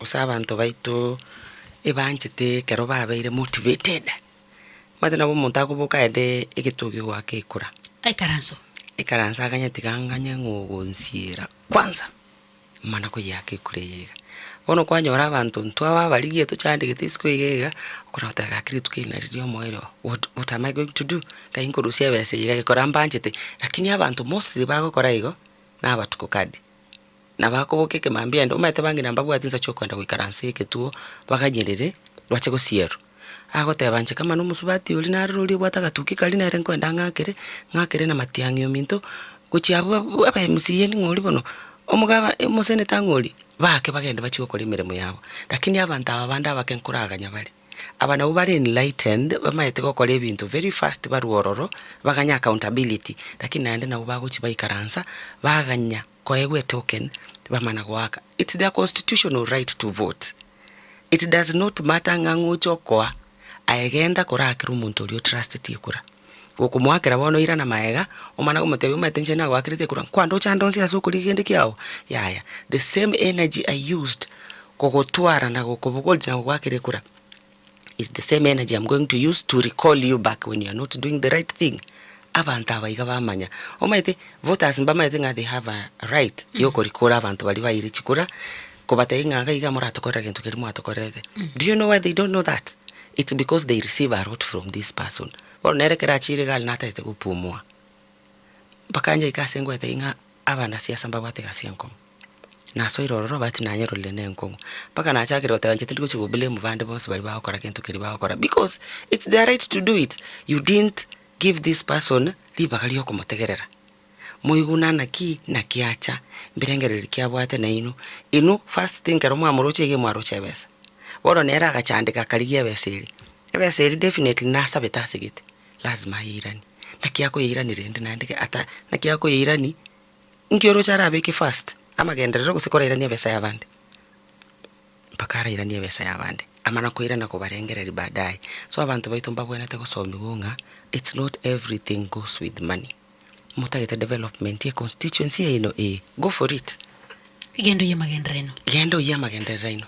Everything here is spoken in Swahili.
Abantu baitu ibanjite kero babaire motivated mathina bo muntu akubuka ende igitugi gwake ikura ikaransa aganyatiganganya ngugunsiira kwanza mana ko yake kureyega bono kwanyora abantu ntwa barigie tuchandike tisiko igega ukona utagakiri tukina rio moero what am I going to do kainko rusia bese yega ikora mbanjite lakini abantu mostly bagokora igo na abatuko kadi na bakoboke kemambia ndo umete bangi namba bwa tinza cyo kwenda kwikaransa iketuo bakagerere bache gosiero agotebanje kama numusubati uri naruri bwatagatuki kali nere nkwenda ngakere na matiangyo minto guchiabo aba MCA ni ngori bono omugaba musene tangori bake bagende bachi gukora imirimo yabo lakini abantu ababanda bakenkuraganya bari abana ubari enlightened bamaite gukora ibintu very fast baruororo baganya accountability lakini nande na ubaguchi baikaransa baganya koegwe token bamana gwaka. It's their constitutional right to vote. It does not matter ngangu chokwa aegenda korakira umuntu uri trust tikura gokumwakira bono ira na maega omana gumutebi umatenje na gwakirite kura kwando chandonsi asukuri gende kiao yaya the same energy I used kogotwara na gokobogoldi na gwakire kura is the same energy I'm going to use to recall you back when you are not doing the right thing. Abantu abaiga bamanya omaite voters mbamaite nga they have a right yoko rikura abantu bali bayiri chikura kobateinga ngaiga muratokora gento kiri mwatokorete. Do you know why they don't know that? It's because they receive a vote from this person. Or nerekera chire gal nataite kupumua bakanje ikasengwa teinga abana siasa mbabate gasienko na so irororo bati na nyero lene nkongo paka na chakira otanje tili kuchi bobile mubande bonse bali bakora gento kiri bakora because it's their right to do it. You didn't give this person libakali yoko mutegerera muiguna naki nakiacha mbirengereri kyabwate na inu first thing kero mwamuroche ge mwaroche besa bono nera agachandika kaligia beseri ebeseri definitely nasa betasigite lazima yirani nakiyako yirani rende nandike ata nakiyako yirani nkioro chara beke fast ama genderero gusikora irani besa yabande bakara irani besa yabande amana ko irana ko barengereri badai so abantu baitumba bwenete gusoma ibunga. It's not everything goes with money. Mutagete development ye constituency ino go for it. Gendo yamagendera ino.